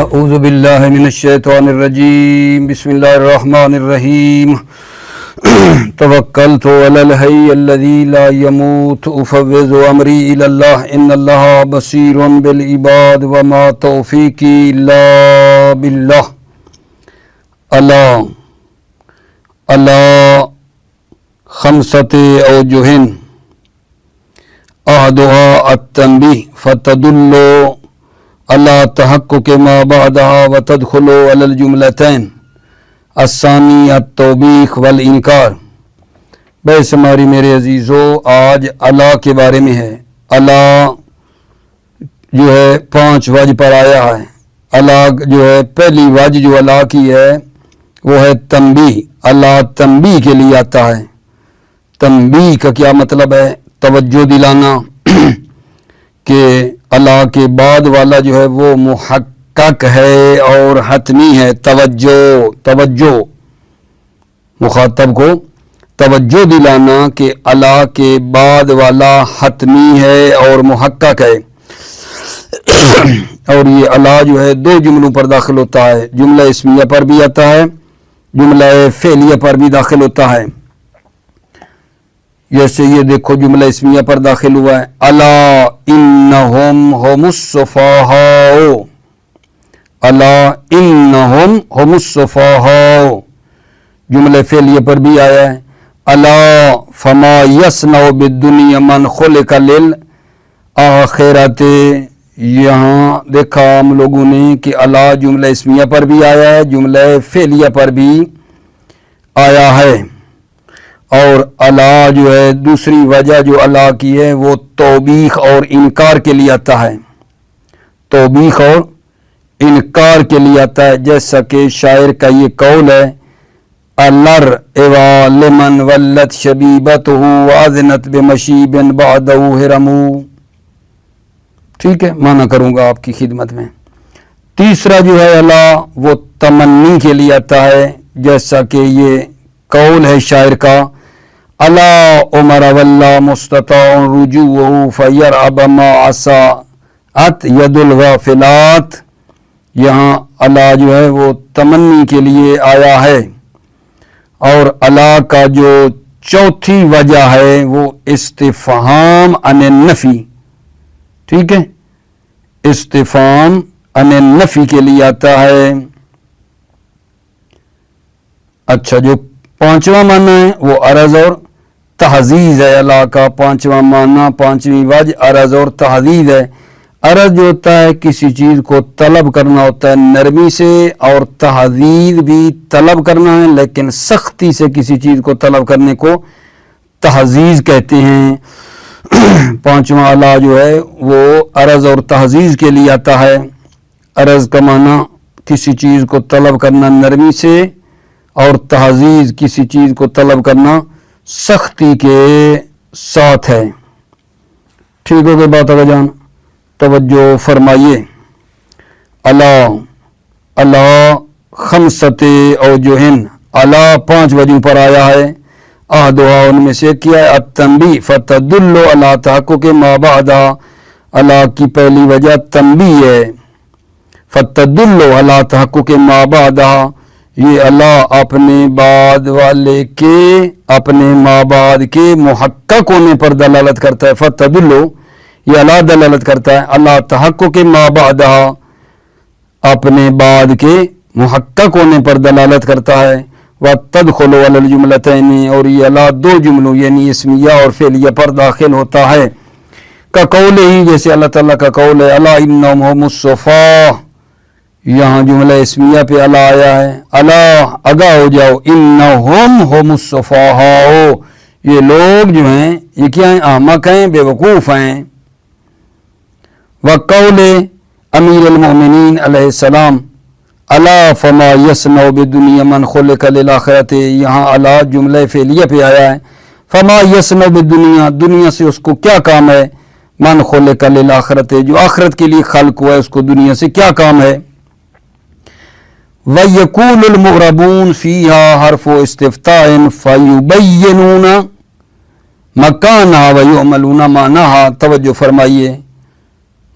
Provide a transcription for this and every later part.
اعوذ باللہ من الشیطان الرجیم بسم اللہ الرحمن الرحیم توکلت علی الحی الذی لا یموت افوض امری الی اللہ ان اللہ بصیر بالعباد وما توفیقی الا باللہ علی خمسۃ اوجہ احدها التنبیہ فتدل اللہ تحقق ما بعدها وتدخل علی الجملتین الثانی التوبیخ والانکار۔ بے شماری میرے عزیزو، آج اللہ کے بارے میں ہے۔ اللہ جو ہے 5 وجہ پر آیا ہے۔ اللہ جو ہے پہلی وجہ جو اللہ کی ہے وہ ہے تنبیہ۔ اللہ تنبیہ کے لیے آتا ہے۔ تنبیہ کا کیا مطلب ہے؟ توجہ دلانا کہ اللہ کے بعد والا جو ہے وہ محقق ہے اور حتمی ہے۔ توجہ مخاطب کو توجہ دلانا کہ اللہ کے بعد والا حتمی ہے اور محقق ہے۔ اور یہ اللہ جو ہے 2 جملوں پر داخل ہوتا ہے، جملہ اسمیہ پر بھی آتا ہے، جملہ فعلیہ پر بھی داخل ہوتا ہے۔ جیسے یہ دیکھو جملہ اسمیہ پر داخل ہوا ہے، الا انہم هم السفہاء، الا انہم هم السفہاء۔ جملہ فعلیہ پر بھی آیا ہے، الا فما یصنع بالدنیا من خلق للآخرۃ۔ یہاں دیکھا ہم لوگوں نے کہ الا جملہ اسمیہ پر بھی آیا ہے، جملہ فعلیہ پر بھی آیا ہے۔ اور اللہ جو ہے دوسری وجہ جو اللہ کی ہے وہ توبیخ اور انکار کے لیے آتا ہے۔ توبیخ اور انکار کے لیے آتا ہے، جیسا کہ شاعر کا یہ قول ہے، الر ایوا لمن ولت شبیبتہ واذنت بمشیب بعدہ ہرم۔ ٹھیک ہے، معنی کروں گا آپ کی خدمت میں۔ تیسرا جو ہے اللہ وہ تمنی کے لیے آتا ہے، جیسا کہ یہ قول ہے شاعر کا، الا عمر واللہ مستطاع رجوعہ فیرعب ما عصات ید الغافلات۔ یہاں اللہ جو ہے وہ تمنی کے لیے آیا ہے۔ اور اللہ کا جو چوتھی وجہ ہے وہ استفہام عن النفی۔ ٹھیک ہے، استفہام عن النفی کے لیے آتا ہے۔ اچھا، جو 5واں معنی ہے وہ عرض اور تحزیز ہے۔ اللہ کا 5واں معنی، 5ویں وجہ عرض اور تحزیز ہے۔ عرض جو ہوتا ہے کسی چیز کو طلب کرنا ہوتا ہے نرمی سے، اور تحزیز بھی طلب کرنا ہے لیکن سختی سے کسی چیز کو طلب کرنے کو تحزیز کہتے ہیں۔ 5واں اللہ جو ہے وہ عرض اور تحزیز کے لیے آتا ہے۔ عرض کا معنی کسی چیز کو طلب کرنا نرمی سے، اور تحزیز کسی چیز کو طلب کرنا سختی کے ساتھ ہے۔ ٹھیک ہو گئی بات اگر جان؟ توجہ فرمائیے۔ اللہ خمسۃ اوجہ، اللہ 5 وجہوں پر آیا ہے۔ احدھا ان میں سے کیا ہے التنبیہ فتدل علی تحقق ما بعدہ۔ اللہ کی پہلی وجہ تنبیہ ہے، فتدل علی تحقق ما بعدہ۔ یہ اللہ اپنے بعد والے کے، اپنے ما بعد کے محقق ہونے پر دلالت کرتا ہے۔ فتدل یہ اللہ دلالت کرتا ہے، اللہ تحقق ما بعدہ، اپنے بعد کے محقق ہونے پر دلالت کرتا ہے۔ وتدخل علی الجملتین، اور یہ اللہ 2 جملوں یعنی اسمیہ اور فعلیہ پر داخل ہوتا ہے۔ کا قول ہی، جیسے اللہ تعالیٰ کا قول ہے، الا انہم هم الصفاء۔ یہاں جملہ اسمیہ پہ اللہ آیا ہے، اللہ آگاہ ہو جاؤ، انہم هم الصفاء، یہ لوگ جو ہیں یہ کیا ہیں؟ احمق ہیں، بے وقوف ہیں۔ وقول امیر المؤمنین علیہ السلام، الا فما یصنع بالدنیا من خلق للآخرۃ۔ یہاں اللہ جملہ فعلیہ پہ آیا ہے، فما یصنع بالدنیا، دنیا سے اس کو کیا کام ہے؟ من خلق للآخرۃ، جو آخرت کے لیے خلق ہوا ہے اس کو دنیا سے کیا کام ہے؟ وَيَقُولُ الْمُغْرَبُونَ فِيهَا حرف استفتاء فَيُبَيِّنُونَ مَكَانَهَا وَيُعْمَلُونَ مَعْنَاهَا۔ توجہ فرمائیے،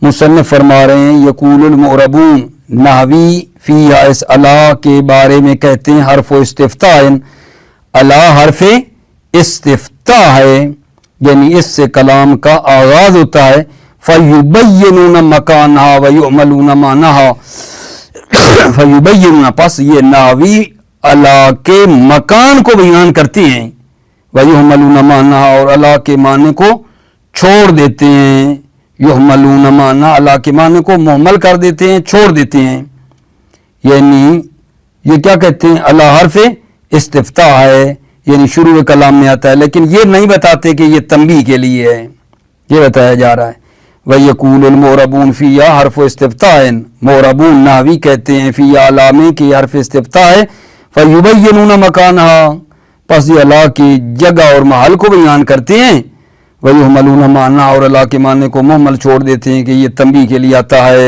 مصنف فرما رہے ہیں یقول المغربون، نحوی فیہا اس الا کے بارے میں کہتے ہیں حرف استفتاء، الا حرف استفتاء ہے، یعنی اس سے کلام کا آغاز ہوتا ہے. فَيُبَيِّنُونَ مَكَانَهَا وَيُعْمَلُونَ مَا نَهَا فَيُبَيِّنُونَ، پس یہ نحوی الا کے مکان کو بیان کرتے ہیں، وَيُعْمَلُونَ مَا نَهَا اور الا کے معنی کو چھوڑ دیتے ہیں. یحملون مانا الا کے معنی کو محمل کر دیتے ہیں، چھوڑ دیتے ہیں. یعنی یہ کیا کہتے ہیں، الا حرف استفتاء ہے، یعنی شروع کلام میں آتا ہے، لیکن یہ نہیں بتاتے کہ یہ تنبیہ کے لیے ہے، یہ بتایا جا رہا ہے. وَيَقُولُ الْمُعْرَبُونَ فِيهَا حرف استفتاء، معربون نحوی کہتے ہیں فیہا الا میں کہ حرف استفتاء ہے. فَيُبَيِّنُونَ مَكَانَهَا، پس یہ الا کی جگہ اور محل کو بیان کرتے ہیں. وَيُحْمَلُونَ مَا نَهَا اور الا کے معنی کو محمل چھوڑ دیتے ہیں کہ یہ تنبیہ کے لیے آتا ہے.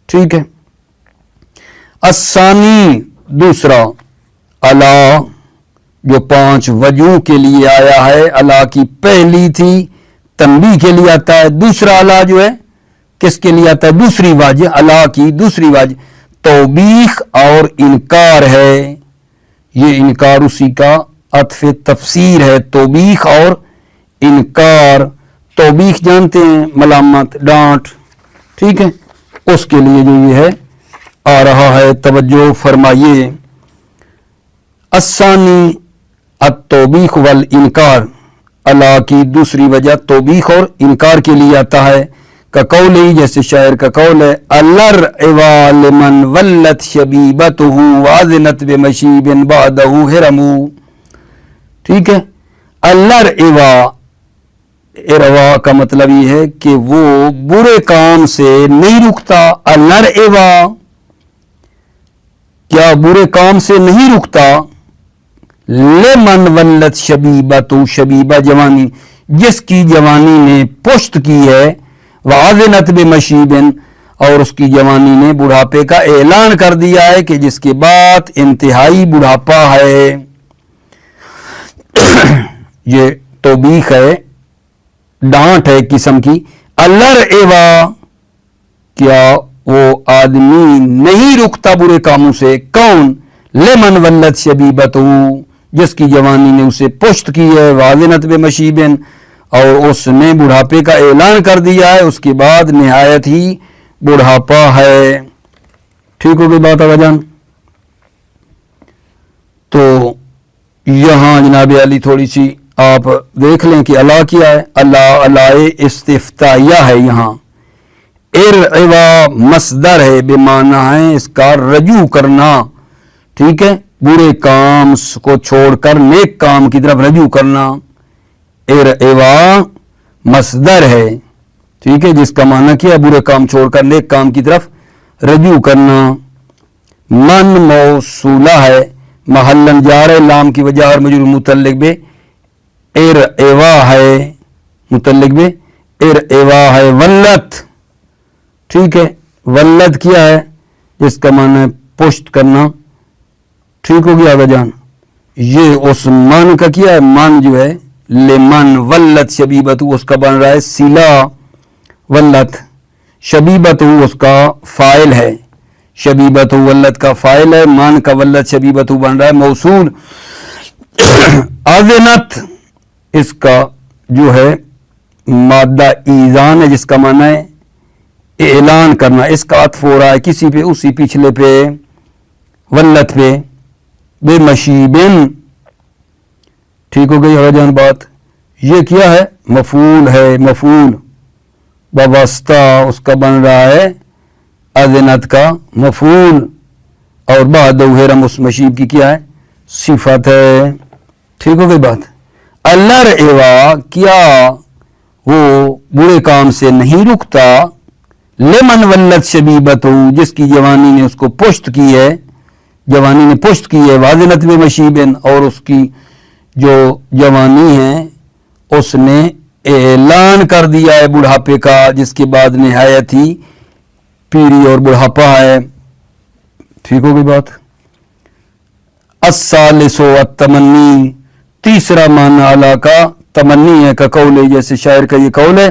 ٹھیک ہے. الثانی دوسرا، الا جو 5 وجہوں کے لیے آیا ہے، الا کی پہلی تھی تنبیہ کے لیے آتا ہے. دوسرا الا جو ہے کس کے لیے آتا ہے، دوسری وجہ، الا کی دوسری وجہ توبیخ اور انکار ہے. یہ انکار اسی کا عطف تفسیر ہے، توبیخ اور انکار. توبیخ جانتے ہیں، ملامت، ڈانٹ، ٹھیک ہے، اس کے لیے جو یہ ہے آ رہا ہے. توجہ فرمائیے. الثانی التوبیخ والانکار، الا کی دوسری وجہ توبیخ اور انکار کے لیے آتا ہے. کا قول ہی، جیسے شاعر کا قول ہے، الرعوا لمن ولت شبیبتہ واذنت بمشیب بعدہ حرم. ٹھیک ہے. الرعوا، اروا کا مطلب یہ ہے کہ وہ برے کام سے نہیں رکتا. الرعوا کیا برے کام سے نہیں رکتا. لمن ولت شبیبتہ، شبیبہ جوانی، جس کی جوانی نے پشت کی ہے. واذنت بمشیب اور اس کی جوانی نے بڑھاپے کا اعلان کر دیا ہے کہ جس کے بعد انتہائی بڑھاپا ہے. یہ توبیخ ہے، ڈانٹ ہے قسم کی. الرعوا کیا وہ آدمی نہیں رکتا برے کاموں سے. کون؟ لمن ولت شبیبتہ، جس کی جوانی نے اسے پشت کی ہے. واذنت بمشیب اور اس نے بڑھاپے کا اعلان کر دیا ہے، اس کے بعد نہایت ہی بڑھاپا ہے. ٹھیک ہو گئی بات آقا جان؟ تو یہاں جناب علی تھوڑی سی آپ دیکھ لیں کہ الا کیا ہے. الا استفتائیہ ہے. یہاں ارعوا مصدر ہے، بمعنی ہے اس کا رجوع کرنا. ٹھیک ہے، برے کام کو چھوڑ کر نیک کام کی طرف رجوع کرنا. ارعوا مصدر ہے، ٹھیک ہے، جس کا معنی کیا، برے کام چھوڑ کر نیک کام کی طرف رجوع کرنا. من موصولہ ہے، محلن جار لام کی وجہ اور مجرور متعلق بے ارعوا ہے، متعلق بے ارعوا ہے. ولت، ٹھیک ہے، ولد کیا ہے، جس کا معنی ہے پشت کرنا. ٹھیک ہو گیا آقا جان؟ یہ اس من کا کیا ہے، من جو ہے لمن ولت شبیبت، اس کا بن رہا ہے صلہ. ولت شبیبت اس کا فاعل ہے، شبیبت ولت کا فاعل ہے. من کا ولت شبیبت بن رہا ہے موصول. اذنت اس کا جو ہے مادہ ایذان ہے، جس کا معنی ہے اعلان کرنا. اس کا عطف ہو رہا ہے کسی پہ، اسی پچھلے پہ، ولت پہ. بے مشیبن، ٹھیک ہو گئی آقا جان بات؟ یہ کیا ہے، مفعول ہے. مفعول وابستہ اس کا بن رہا ہے اذنت کا مفعول، اور بعد حرم اس مشیب کی کیا ہے، صفت ہے. ٹھیک ہو گئی بات؟ الرعوا کیا وہ برے کام سے نہیں رکتا. لمن ولت شبیبتہ، جس کی جوانی نے اس کو پشت کی ہے، جوانی نے پشت کی ہے. واذنت بمشیبن اور اس کی جو جوانی ہے اس نے اعلان کر دیا ہے بڑھاپے کا، جس کے بعد نہایت ہی پیری اور بڑھاپا ہے. ٹھیک ہو گئی بات؟ الثالث التمنی، تیسرا معنی الا کا تمنی ہے. کا قول ہے، جیسے شاعر کا یہ قول ہے،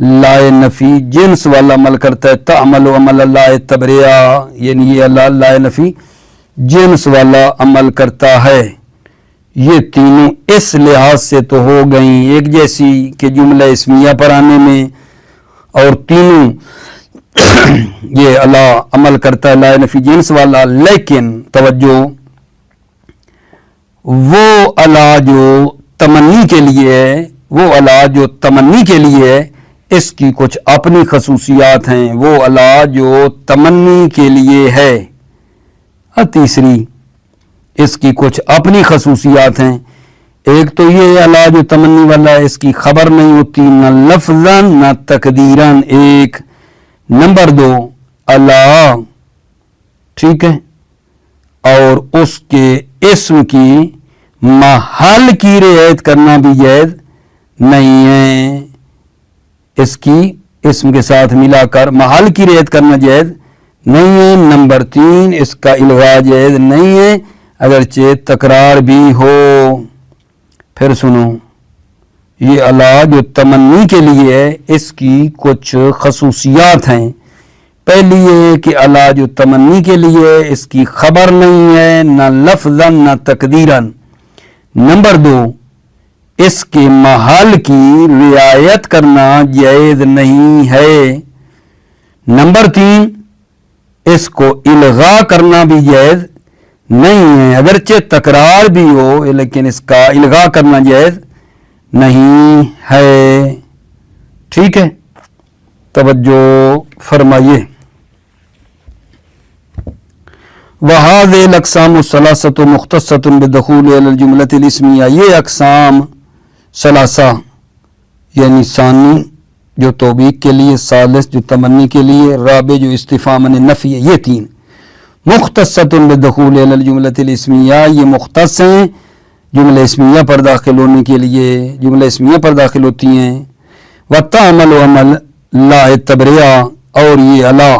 لائے نفی جنس والا عمل کرتا ہے، تعمل و عمل اللہ تبریا، یعنی یہ اللہ لائے نفی جنس والا عمل کرتا ہے۔ یہ تینوں اس لحاظ سے تو ہو گئیں ایک جیسی کہ جملہ اسمیہ پر آنے میں، اور تینوں یہ اللہ عمل کرتا ہے لائے نفی جنس والا، لیکن توجہ وہ اللہ جو تمنی کے لیے ہے، وہ اللہ جو تمنی کے لیے ہے، اس کی کچھ اپنی خصوصیات ہیں۔ وہ اللہ جو تمنی کے لیے ہے، اور تیسری اس کی کچھ اپنی خصوصیات ہیں۔ ایک تو یہ اللہ جو تمنی والا ہے، اس کی خبر نہیں ہوتی نہ لفظاً نہ تقدیراً، ایک۔ نمبر دو، اللہ ٹھیک ہے، اور اس کے اسم کی محل کی رعایت کرنا بھی جائز نہیں ہے، اس کی اسم کے ساتھ ملا کر محل کی رعایت کرنا جائز نہیں ہے۔ نمبر تین، اس کا الغاء جائز نہیں ہے اگرچہ تکرار بھی ہو۔ پھر سنو، یہ اللہ جو تمنی کے لیے ہے، اس کی کچھ خصوصیات ہیں۔ پہلی یہ کہ اللہ جو تمنی کے لیے ہے، اس کی خبر نہیں ہے نہ لفظاً نہ تقدیراً۔ نمبر دو، اس کے محل کی رعایت کرنا جائز نہیں ہے۔ نمبر تین، اس کو الغاء کرنا بھی جائز نہیں ہے، اگرچہ تکرار بھی ہو لیکن اس کا الغاء کرنا جائز نہیں ہے۔ ٹھیک ہے، توجہ فرمائیے۔ وَهَذِهِ الْأَقْسَامُ الثَّلَاثَةُ مُخْتَصَّةٌ بِالدُّخُولِ عَلَى الْجُمْلَةِ الْإِسْمِيَّةِ، یہ اقسام ثلاثہ یعنی ثانی جو توبیق کے لیے، ثالث جو تمنی کے لیے، رابع جو استفہام نفی ہے، یہ تین مختصۃ بالدخول علی الجملۃ الاسمیہ، یہ مختص ہیں جملہ اسمیہ پر داخل ہونے کے لیے، جملہ اسمیہ پر داخل ہوتی ہیں۔ وتعمل عمل لا تبریا، اور یہ اللہ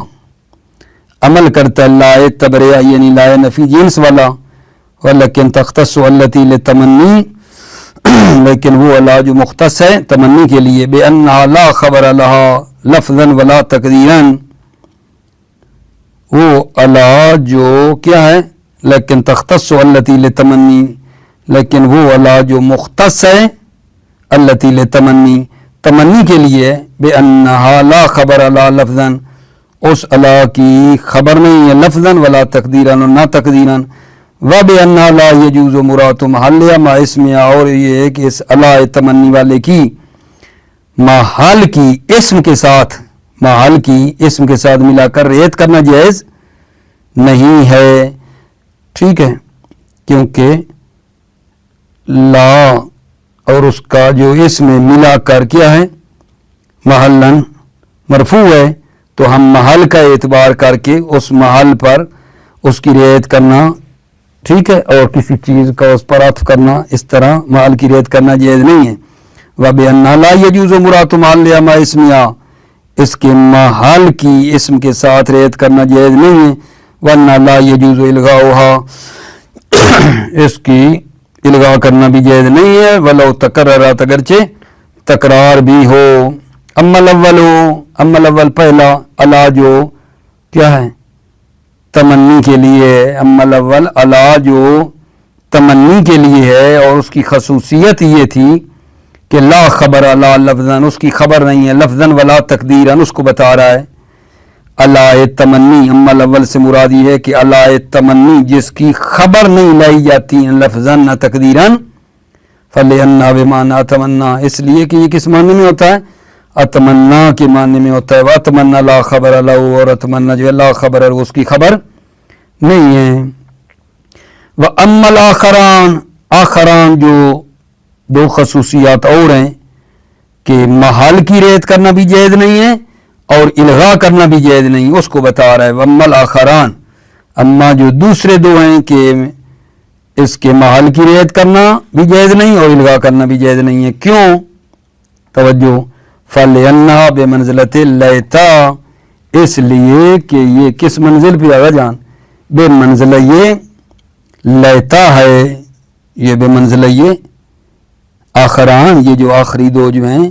عمل کرتا ہے لا تبریا یعنی لا نفی جنس والا، ولکن تختص التی للتمنی، لیکن وہ اللہ جو مختص ہے تمنی کے لیے، بأنہا لا خبر لها لفظا ولا تقدیرا، وہ اللہ جو کیا ہے لیکن تختص التی للتمنی، لیکن وہ اللہ جو مختص ہے التی للتمنی تمنی کے لیے، بأنہا لا خبر لها لفظا، اس اللہ کی خبر نہیں ہے لفظا ولا تقدیرا، نہ تقدیرا، وَبِأَنَّهَا لَا يَجُوزُ مُرَادُ مَحَلِّهَا مَعَ اسْمِهَا، اور یہ ہے کہ اس اللہ تمنی والے کی محل کی اسم کے ساتھ، محل کی اسم کے ساتھ ملا کر رعایت کرنا جائز نہیں ہے۔ ٹھیک ہے، کیونکہ لا اور اس کا جو اسم ملا کر کیا ہے محلاً مرفوع ہے، تو ہم محل کا اعتبار کر کے اس محل پر اس کی رعایت کرنا، ٹھیک ہے، اور کسی چیز کا اس پر عطف کرنا، اس طرح محل کی رعایت کرنا جائز نہیں ہے۔ وَبِأَنَّهَا لَا يَجُوزُ مُرَادُ مَحَلِّهَا مَعَ اسْمِهَا، اس کے محل کی اسم کے ساتھ رعایت کرنا جائز نہیں ہے۔ وَأَنَّهَا لَا يَجُوزُ إِلْغَاؤُهَا، اس کی الغاء کرنا بھی جائز نہیں ہے، وَلَوْ تَكَرَّرَتْ، اگرچہ تکرار بھی ہو۔ اما الاول پہلا اللہ جو کیا ہے تمنی کے لیے، اما الاول اللہ جو تمنی کے لیے ہے، اور اس کی خصوصیت یہ تھی کہ لا خبر اللہ لفظاً، اس کی خبر نہیں ہے لفظاً ولا تقدیراً، اس کو بتا رہا ہے اللہ تمنی۔ اما الاول سے مراد یہ ہے کہ اللہ تمنی جس کی خبر نہیں لائی جاتی ہے لفظاً نہ تقدیراً، فَلِأَنَّا بِمَعْنَا تمنا، اس لیے کہ یہ کس معنی میں ہوتا ہے؟ اتمنا کے معنی میں ہوتا ہے۔ وَأَتْمَنَّا لَا خَبَرَ لَهُ، اور اتمنا جو لا خبر ہے اس کی خبر نہیں ہے۔ وَأَمَّا الْآخَرَانِ، آخران جو دو خصوصیات اور ہیں کہ محل کی رعایت کرنا بھی جائز نہیں ہے اور الغاء کرنا بھی جائز نہیں، اس کو بتا رہا ہے۔ وَأَمَّا الْآخَرَانِ، اما جو دوسرے دو ہیں کہ اس کے محل کی رعایت کرنا بھی جائز نہیں اور الغاء کرنا بھی جائز نہیں ہے۔ کیوں؟ توجہ، فَلِأَنَّهَا بِمَنْزِلَةِ اللَّيْتَا، اس لیے کہ یہ کس منزل پہ آگا جان، بے منزلہ یہ لیتا ہے، یہ بے منزلہ یہ آخران، یہ جو آخری دو جو ہیں